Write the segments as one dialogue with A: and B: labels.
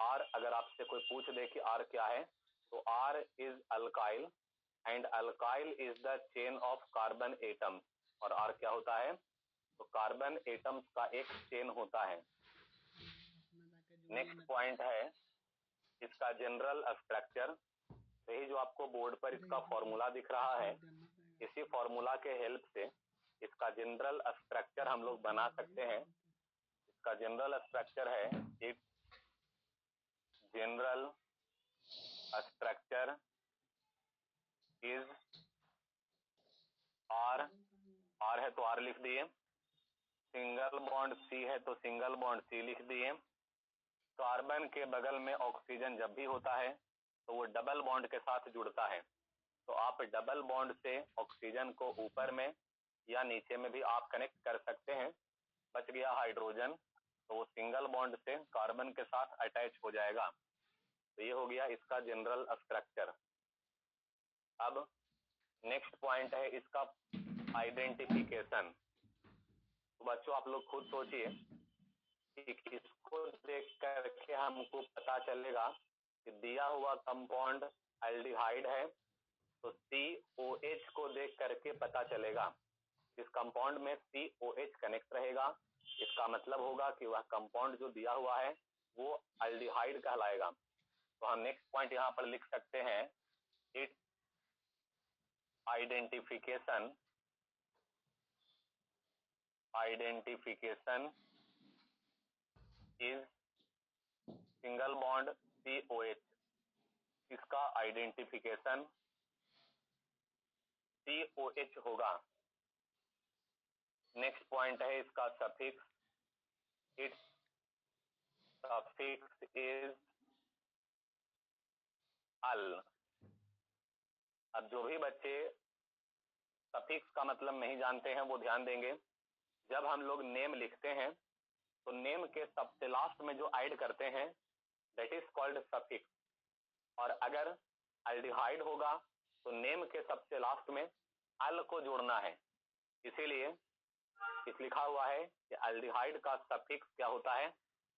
A: Are अगर आपसे कोई पूछ दे कि आर क्या है, तो R is alkyl and alkyl is the chain of carbon atom. और आर क्या होता है? तो कार्बन एटम्स का एक चेन होता है। नेक्स्ट पॉइंट है इसका जनरल स्ट्रक्चर। यही जो आपको बोर्ड पर इसका फॉर्मूला दिख रहा है, इसी फॉर्मूला के हेल्प से इसका जनरल स्ट्रक्चर हम लोग बना सकते हैं। इसका जनरल स्ट्रक्चर है, it general structure is R. R है तो आर लिख दिए, सिंगल बॉन्ड सी है तो सिंगल बॉन्ड सी लिख दिए। कार्बन के बगल में ऑक्सीजन जब भी होता है तो वो डबल बॉन्ड के साथ जुड़ता है, तो आप डबल बॉन्ड से ऑक्सीजन को ऊपर में या नीचे में भी आप कनेक्ट कर सकते हैं। बच गया हाइड्रोजन, तो वो सिंगल बॉन्ड से कार्बन के साथ अटैच हो जाएगा। तो ये हो गया इसका जनरल स्ट्रक्चर। अब नेक्स्ट पॉइंट है इसका आइडेंटिफिकेशन। तो बच्चों आप लोग खुद सोचिए कि किसको देख करके हमको पता चलेगा कि दिया हुआ कंपाउंड एल्डिहाइड है, तो COH को देख करके पता चलेगा। इस कंपाउंड में COH कनेक्ट रहेगा, इसका मतलब होगा कि वह कंपाउंड जो दिया हुआ है वो एल्डिहाइड कहलाएगा। तो हम नेक्स्ट पॉइंट यहाँ पर लिख सकते हैं, it's identification is single bond COH। इसका आइडेंटिफिकेशन COH होगा। नेक्स्ट पॉइंट है इसका suffix, it's suffix is all. अब जो भी बच्चे सफिक्स का मतलब नहीं जानते हैं वो ध्यान देंगे। जब हम लोग नेम लिखते हैं तो नेम के सबसे लास्ट में जो ऐड करते हैं दैट इज कॉल्ड सफिक्स। और अगर एल्डिहाइड होगा तो नेम के सबसे लास्ट में अल को जोड़ना है, इसीलिए इस लिखा हुआ है कि एल्डिहाइड का सफिक्स क्या होता है?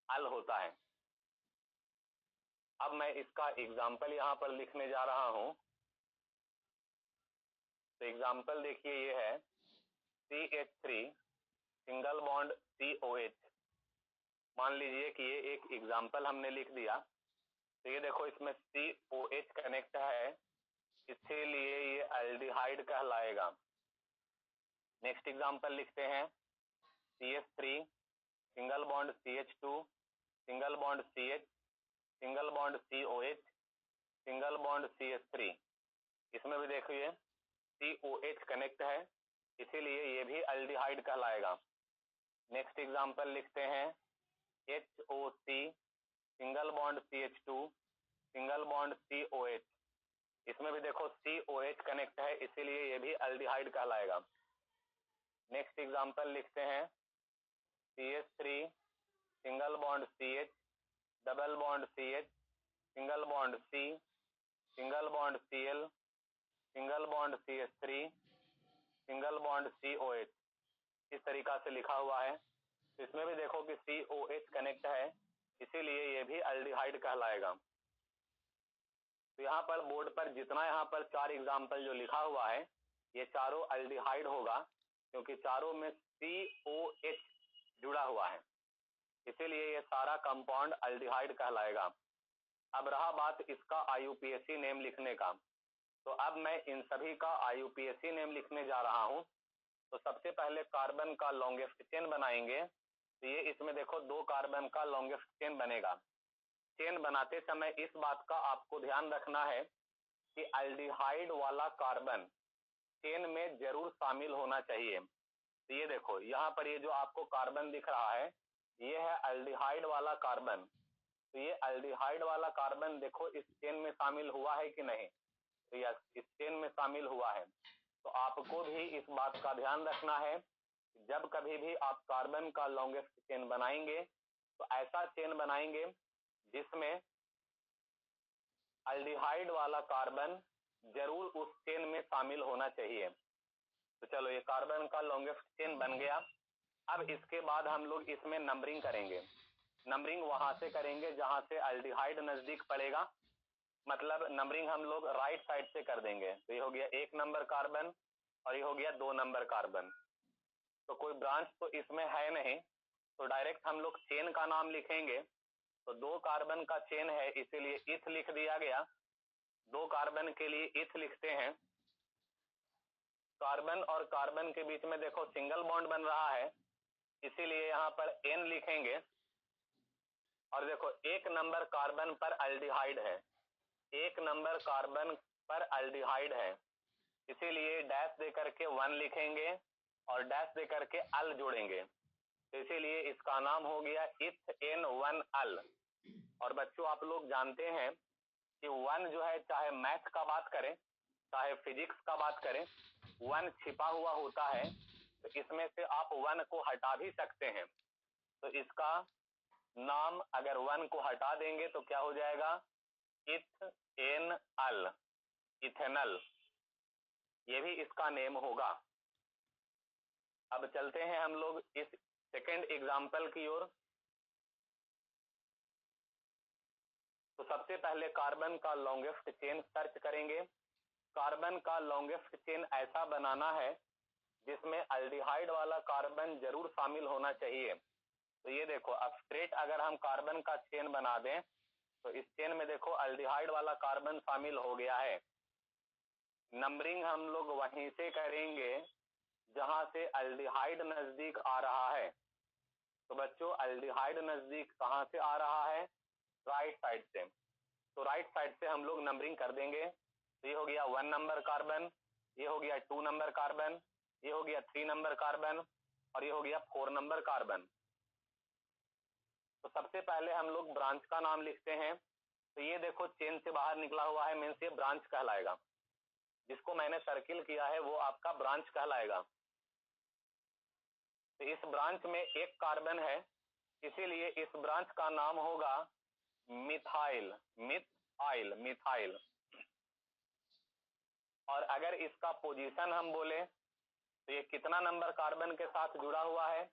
A: अल होता है। अब मैं इसका एग्जाम्पल यहाँ पर लिखने जा रहा हूं। तो एग्जाम्पल देखिए, ये है CH3 सिंगल बॉन्ड COH। मान लीजिए कि ये एक एग्जाम्पल हमने लिख दिया, तो ये देखो इसमें COH कनेक्ट है, इसीलिए ये एल्डिहाइड कहलाएगा। नेक्स्ट एग्जाम्पल लिखते हैं, CH3 single bond CH2 single bond CH single bond COH single bond CH3। इसमें भी देखिए COH कनेक्ट है, इसीलिए ये भी एल्डिहाइड कहलाएगा। नेक्स्ट एग्जाम्पल लिखते हैं, HOC single bond CH2 single bond COH। इसमें भी देखो COH कनेक्ट है, इसीलिए ये भी एल्डिहाइड कहलाएगा। नेक्स्ट एग्जाम्पल लिखते हैं, CH3 single bond CH double bond CH single bond C single bond Cl single bond CH3 single bond COH। इस तरीका से लिखा हुआ है। इसमें भी देखो कि COH कनेक्ट है, इसीलिए ये भी एल्डिहाइड कहलाएगा। तो यहाँ पर बोर्ड पर जितना यहाँ पर 4 एग्जाम्पल जो लिखा हुआ है ये चारों एल्डिहाइड होगा, क्योंकि चारों में COH जुड़ा हुआ है, इसीलिए ये सारा कंपाउंड एल्डिहाइड कहलाएगा। अब रहा बात इसका IUPAC नेम लिखने का, तो अब मैं इन सभी का IUPAC नेम लिखने जा रहा हूं। तो सबसे पहले कार्बन का लॉन्गेस्ट चेन बनाएंगे, तो ये इसमें देखो 2 कार्बन का लॉन्गेस्ट चेन बनेगा। चेन बनाते समय इस बात का आपको ध्यान रखना है कि एल्डिहाइड वाला कार्बन चेन में जरूर शामिल होना चाहिए। तो ये देखो यहाँ पर ये जो आपको कार्बन दिख रहा है ये है एल्डिहाइड वाला कार्बन। तो ये एल्डिहाइड वाला कार्बन देखो इस चेन में शामिल हुआ है कि नहीं? तो यस, इस चेन में शामिल हुआ है। तो आपको भी इस बात का ध्यान रखना है, जब कभी भी आप कार्बन का लॉन्गेस्ट चेन बनाएंगे तो ऐसा चेन बनाएंगे जिसमें एल्डिहाइड वाला कार्बन जरूर उस चेन में शामिल होना चाहिए। तो चलो ये कार्बन का लॉन्गेस्ट चेन बन गया। अब इसके बाद हम लोग इसमें नंबरिंग करेंगे। नंबरिंग वहां से करेंगे जहां से एल्डिहाइड नजदीक पड़ेगा, मतलब नंबरिंग हम लोग राइट साइड से कर देंगे। तो ये हो गया 1 नंबर कार्बन और ये हो गया 2 नंबर कार्बन। तो कोई ब्रांच तो इसमें है नहीं, तो डायरेक्ट हम लोग चेन का नाम लिखेंगे। तो 2 कार्बन का चेन है, इसीलिए इथ लिख दिया गया। 2 कार्बन के लिए इथ लिखते हैं। कार्बन और कार्बन के बीच में देखो सिंगल बॉन्ड बन रहा है, इसीलिए यहाँ पर N लिखेंगे। और देखो 1 नंबर कार्बन पर एल्डिहाइड है, 1 नंबर कार्बन पर एल्डिहाइड है, इसीलिए डैश दे करके 1 लिखेंगे और डैश दे करके अल जोड़ेंगे। तो इसीलिए इसका नाम हो गया इथेन-1 अल। और बच्चों आप लोग जानते हैं कि 1 जो है, चाहे मैथ का बात करें चाहे फिजिक्स का बात करें, 1 छिपा हुआ होता है। तो इसमें से आप 1 को हटा भी सकते हैं। तो इसका नाम अगर 1 को हटा देंगे तो क्या हो जाएगा, इथेन-अल, इथेनल, ये भी इसका नेम होगा। अब चलते हैं हम लोग इस सेकेंड एग्जाम्पल की ओर। तो सबसे पहले कार्बन का लॉन्गेस्ट चेन सर्च करेंगे। कार्बन का लॉन्गेस्ट चेन ऐसा बनाना है जिसमें एल्डिहाइड वाला कार्बन जरूर शामिल होना चाहिए। तो ये देखो, अब स्ट्रेट अगर हम कार्बन का चेन बना दें तो इस चेन में देखो एल्डिहाइड वाला कार्बन शामिल हो गया है। नंबरिंग हम लोग वहीं से करेंगे जहां से एल्डिहाइड नजदीक आ रहा है। तो बच्चों एल्डिहाइड नजदीक कहां से आ रहा है, राइट साइड से। तो राइट साइड से हम लोग नंबरिंग कर देंगे। तो ये हो गया 1 नंबर कार्बन, ये हो गया 2 नंबर कार्बन, ये हो गया 3 नंबर कार्बन और ये हो गया 4 नंबर कार्बन। तो सबसे पहले हम लोग ब्रांच का नाम लिखते हैं। तो ये देखो चेन से बाहर निकला हुआ है, मीन्स ये ब्रांच कहलाएगा। जिसको मैंने सर्किल किया है वो आपका ब्रांच कहलाएगा। तो इस ब्रांच में 1 कार्बन है, इसीलिए इस ब्रांच का नाम होगा मिथाइल, मिथाइल, मिथाइल। और अगर इसका पोजीशन हम बोले तो ये कितना नंबर कार्बन के साथ जुड़ा हुआ है,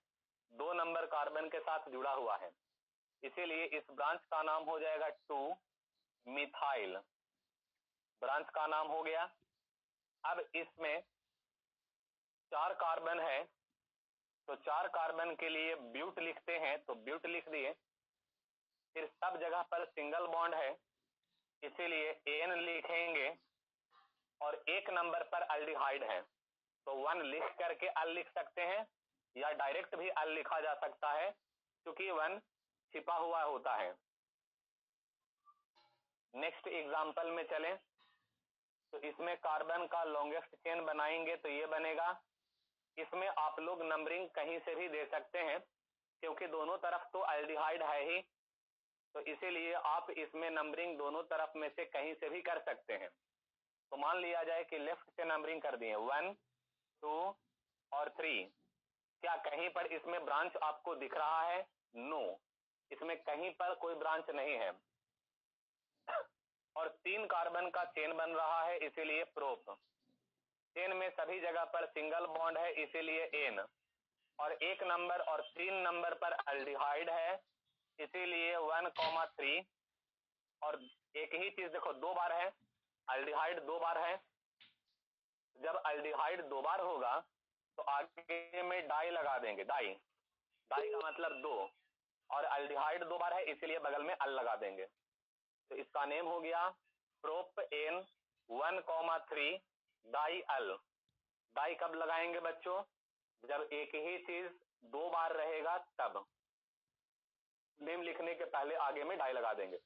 A: 2 नंबर कार्बन के साथ जुड़ा हुआ है, इसीलिए इस ब्रांच का नाम हो जाएगा 2 मिथाइल। ब्रांच का नाम हो गया। अब इसमें 4 कार्बन है, तो 4 कार्बन के लिए ब्यूट लिखते हैं। तो ब्यूट लिख दिए। फिर सब जगह पर सिंगल बॉन्ड है, इसीलिए एन लिखेंगे। और 1 नंबर पर एल्डिहाइड है, तो 1 लिख करके अल लिख सकते हैं या डायरेक्ट भी अल लिखा जा सकता है, क्योंकि 1 छिपा हुआ होता है। नेक्स्ट एग्जांपल में चलें। तो इसमें कार्बन का लॉन्गेस्ट चेन बनाएंगे तो ये बनेगा। इसमें आप लोग नंबरिंग कहीं से भी दे सकते हैं, क्योंकि दोनों तरफ तो एल्डिहाइड है ही, तो इसीलिए आप इसमें नंबरिंग दोनों तरफ में से कहीं से भी कर सकते हैं। तो मान लिया जाए कि लेफ्ट से नंबरिंग कर दिए 1, 2 और 3। क्या कहीं पर इसमें ब्रांच आपको दिख रहा है? नो, इसमें कहीं पर कोई ब्रांच नहीं है। और 3 कार्बन का चेन बन रहा है, इसीलिए प्रोप। चेन में सभी जगह पर सिंगल बॉन्ड है, इसीलिए एन। और 1 नंबर और 3 नंबर पर एल्डिहाइड है, इसीलिए 1,3। और एक ही चीज देखो 2 बार है, एल्डिहाइड 2 बार है। जब एल्डिहाइड 2 बार होगा तो आगे में डाई लगा देंगे। डाई, डाई का मतलब 2, और एल्डिहाइड 2 बार है इसीलिए बगल में अल लगा देंगे। तो इसका नेम हो गया प्रोप एन 1,3 डाई अल। डाई कब लगाएंगे बच्चों? जब एक ही चीज 2 बार रहेगा तब। नेम लिखने के पहले आगे में डाई लगा देंगे।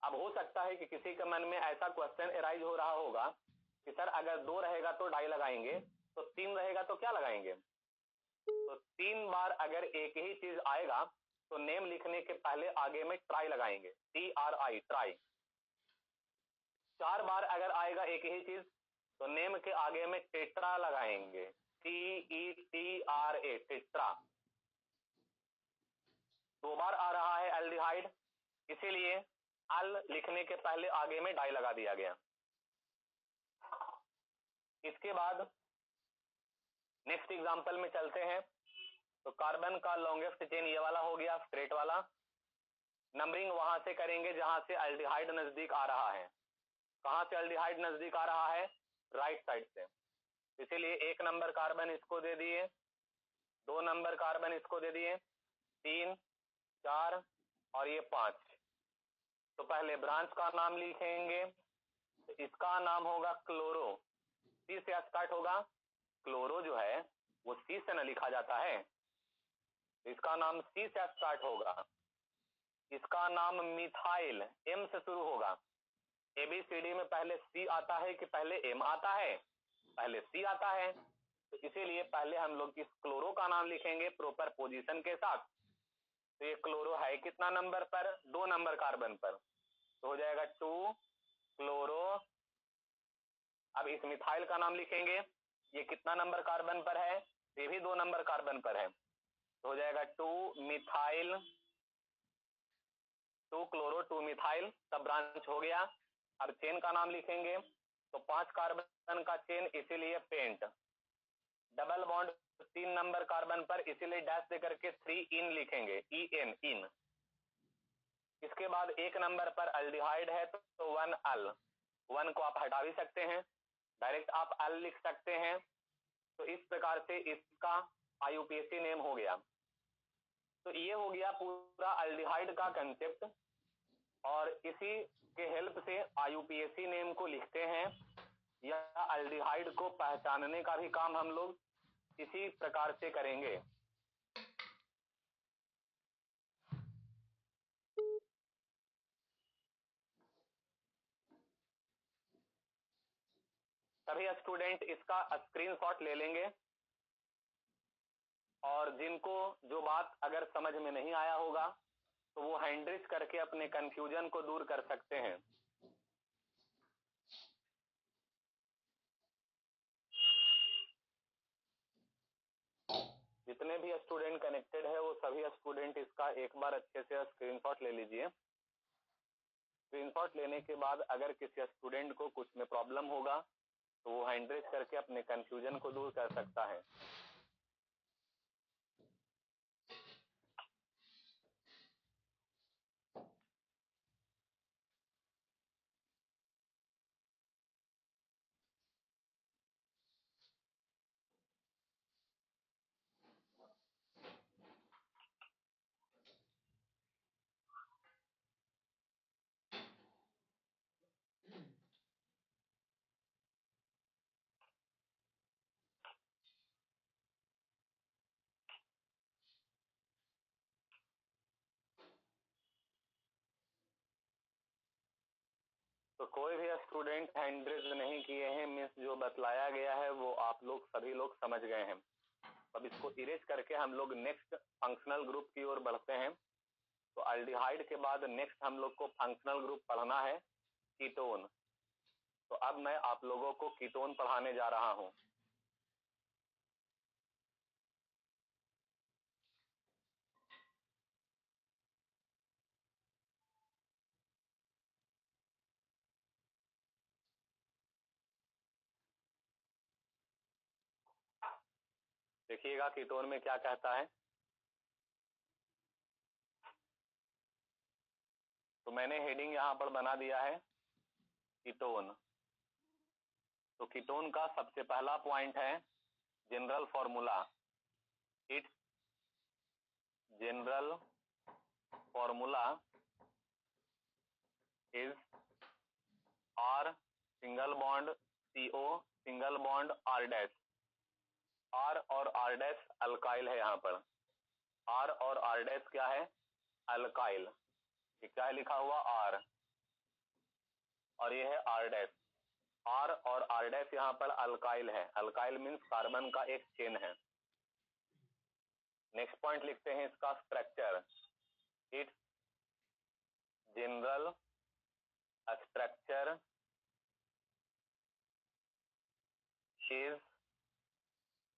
A: अब हो सकता है कि किसी के मन में ऐसा क्वेश्चन अराइज हो रहा होगा कि सर अगर 2 रहेगा तो डाई लगाएंगे, तो 3 रहेगा तो क्या लगाएंगे? तो 3 बार अगर एक ही चीज आएगा तो नेम लिखने के पहले आगे में ट्राई लगाएंगे, TRI, ट्राई। 4 बार अगर आएगा एक ही चीज तो नेम के आगे में टेट्रा लगाएंगे, TETRA, टेट्रा। 2 बार आ रहा है एल्डिहाइड, इसीलिए अल लिखने के पहले आगे में डाई लगा दिया गया। इसके बाद नेक्स्ट एग्जांपल में चलते हैं। तो कार्बन का लॉन्गेस्ट चेन ये वाला हो गया, स्ट्रेट वाला। नंबरिंग वहां से करेंगे जहां से एल्डिहाइड नजदीक आ रहा है। कहां से एल्डिहाइड नजदीक आ रहा है? राइट साइड से। इसीलिए 1 नंबर कार्बन इसको दे दिए, 2 नंबर कार्बन इसको दे दिए, 3, 4 और ये 5। तो पहले ब्रांच का नाम लिखेंगे, तो इसका नाम होगा क्लोरो। सी से स्टार्ट होगा। क्लोरो जो है वो सी से न लिखा जाता है, इसका नाम सी से स्टार्ट होगा। इसका नाम मिथाइल, एम से शुरू होगा। एबीसीडी में पहले सी आता है कि पहले एम आता है? पहले सी आता है। तो इसीलिए पहले हम लोग इस क्लोरो का नाम लिखेंगे प्रॉपर पोजीशन के साथ। तो ये क्लोरो है कितना नंबर पर? 2 नंबर कार्बन पर, तो हो जाएगा 2 क्लोरो। अब इस मिथाइल का नाम लिखेंगे, ये कितना नंबर कार्बन पर है? ये भी 2 नंबर कार्बन पर है, तो हो जाएगा 2 मिथाइल, 2 क्लोरो 2 मिथाइल। सब ब्रांच हो गया। अब चेन का नाम लिखेंगे, तो 5 कार्बन का चेन, इसीलिए pent. Double bond 3 number carbon पर, इसीलिए डैश दे करके 3 इन लिखेंगे, EN, इन। इसके बाद 1 नंबर पर अल्डिहाइड है, तो 1 अल। 1 को आप हटा भी सकते हैं, डायरेक्ट आप अल लिख सकते हैं। तो इस प्रकार से इसका IUPAC नेम हो गया। तो ये हो गया पूरा अल्डिहाइड का कंसेप्ट, और इसी के हेल्प से IUPAC नेम को लिखते हैं, या अल्डिहाइड को पहचानने का भी काम हम लोग इसी प्रकार से करेंगे। सभी स्टूडेंट इसका स्क्रीनशॉट ले लेंगे, और जिनको जो बात अगर समझ में नहीं आया होगा तो वो हैंड्रिच करके अपने कंफ्यूजन को दूर कर सकते हैं। जितने भी स्टूडेंट कनेक्टेड है वो सभी स्टूडेंट इसका एक बार अच्छे से स्क्रीनशॉट ले लीजिए। स्क्रीनशॉट लेने के बाद अगर किसी स्टूडेंट को कुछ में प्रॉब्लम होगा तो वो हैंड्रिच करके अपने कंफ्यूजन को दूर कर सकता है। तो कोई भी स्टूडेंट हैंड्रिच नहीं किए हैं, मीन्स जो बतलाया गया है वो आप लोग सभी लोग समझ गए हैं। अब इसको इरेज करके हम लोग नेक्स्ट फंक्शनल ग्रुप की ओर बढ़ते हैं। तो अल्डिहाइड के बाद नेक्स्ट हम लोग को फंक्शनल ग्रुप पढ़ना है, कीटोन। तो अब मैं आप लोगों को कीटोन पढ़ाने जा रहा हूं। देखिएगा कीटोन में क्या कहता है। तो मैंने हेडिंग यहां पर बना दिया है, कीटोन। तो कीटोन का सबसे पहला पॉइंट है general formula. It's general formula is R single bond CO single bond R dash. R और R डैश अल्काइल है। यहाँ पर R और R डैश क्या है? अल्काइल। ये क्या है लिखा हुआ? R, और ये है R डैश। R और R डैश यहाँ पर अल्काइल है। अल्काइल मीन्स कार्बन का एक चेन है। नेक्स्ट पॉइंट लिखते हैं इसका structure. It's general structure is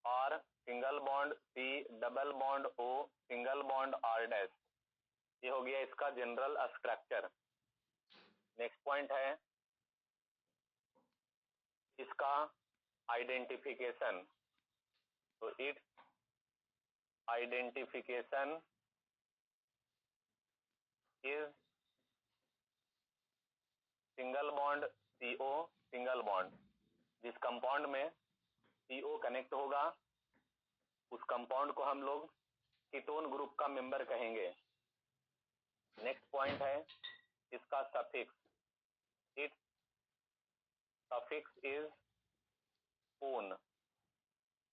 A: R single bond C double bond O single bond R dash. ये हो गया इसका जनरल स्ट्रक्चर। नेक्स्ट पॉइंट है इसका आइडेंटिफिकेशन। तो it's identification is single bond CO single bond. जिस कंपाउंड में CO कनेक्ट होगा उस कंपाउंड को हम लोग कीटोन ग्रुप का मेंबर कहेंगे। नेक्स्ट पॉइंट है इसका suffix. It's suffix is own.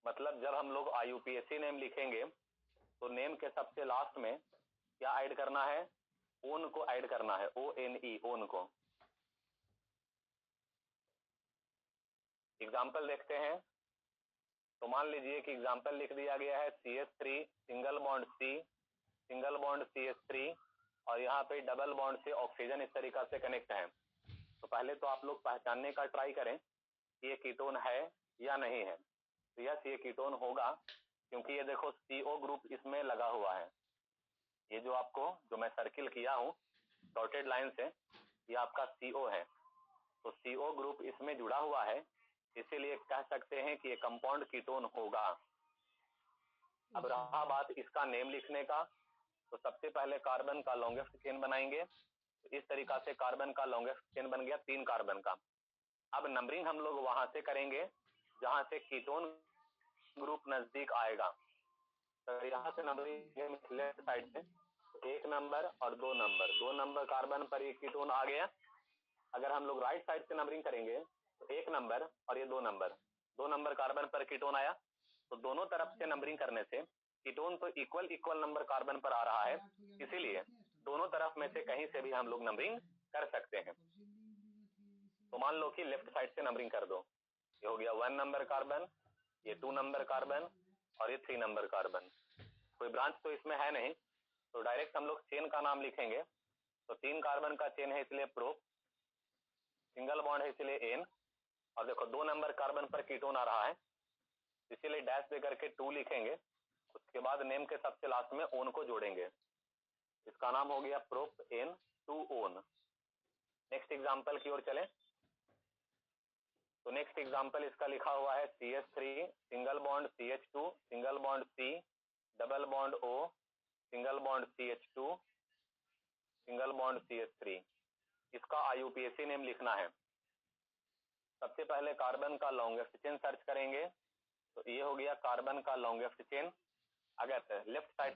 A: मतलब जब हम लोग IUPAC नेम लिखेंगे तो नेम के सबसे लास्ट में क्या ऐड करना है? ओन को ऐड करना है, ONE, ओन को। एग्जाम्पल देखते हैं। तो मान लीजिए कि एग्जाम्पल लिख दिया गया है CH3 single bond C single bond CH3 और यहाँ पे डबल बॉन्ड से ऑक्सीजन इस तरीका से कनेक्ट है। तो पहले तो आप लोग पहचानने का ट्राई करें कि ये कीटोन है या नहीं है। तो यस, ये कीटोन होगा क्योंकि ये देखो CO ग्रुप इसमें लगा हुआ है। ये जो मैं सर्किल किया हूँ डॉटेड लाइन से, ये आपका CO है। तो CO ग्रुप इसमें जुड़ा हुआ है, इसीलिए कह सकते हैं कि ये कंपाउंड कीटोन होगा। अब रहा बात इसका नेम लिखने का, तो सबसे पहले कार्बन का लॉन्गेस्ट चेन बनाएंगे। तो इस तरीका से कार्बन का लॉन्गेस्ट चेन बन गया 3 कार्बन का। अब नंबरिंग हम लोग वहां से करेंगे जहां से कीटोन ग्रुप नजदीक आएगा। तो यहाँ से नंबरिंग लेफ्ट साइड से 1 नंबर और 2 नंबर, 2 नंबर कार्बन पर ये कीटोन आ गया। अगर हम लोग राइट साइड से नंबरिंग करेंगे तो 1 नंबर और ये 2 नंबर, 2 नंबर कार्बन पर कीटोन आया। तो दोनों तरफ से नंबरिंग करने से कीटोन तो इक्वल नंबर कार्बन पर आ रहा है, इसीलिए दोनों तरफ में से कहीं से भी हम लोग नंबरिंग कर सकते हैं। तो मान लो कि लेफ्ट साइड से नंबरिंग कर दो। ये हो गया 1 नंबर कार्बन, ये 2 नंबर कार्बन और ये 3 नंबर कार्बन। कोई ब्रांच तो इसमें है नहीं, तो डायरेक्ट हम लोग चेन का नाम लिखेंगे। तो 3 कार्बन का चेन है इसलिए प्रोप, सिंगल बॉन्ड है इसलिए एन, और देखो 2 नंबर कार्बन पर कीटोन आ रहा है इसीलिए डैश दे करके 2 लिखेंगे। उसके बाद नेम के सबसे लास्ट में ओन को जोड़ेंगे। इसका नाम हो गया propan 2 one. Next example की ओर चलें। तो नेक्स्ट एग्जांपल इसका लिखा हुआ है CH3 single bond CH2 single bond C double bond O single bond CH2 single bond CH3। इसका IUPAC नेम लिखना है। सबसे पहले कार्बन का लॉन्गेस्ट चेन सर्च करेंगे। तो ये हो गया कार्बन का लॉन्गेस्ट चेन। अगर लेफ्ट साइड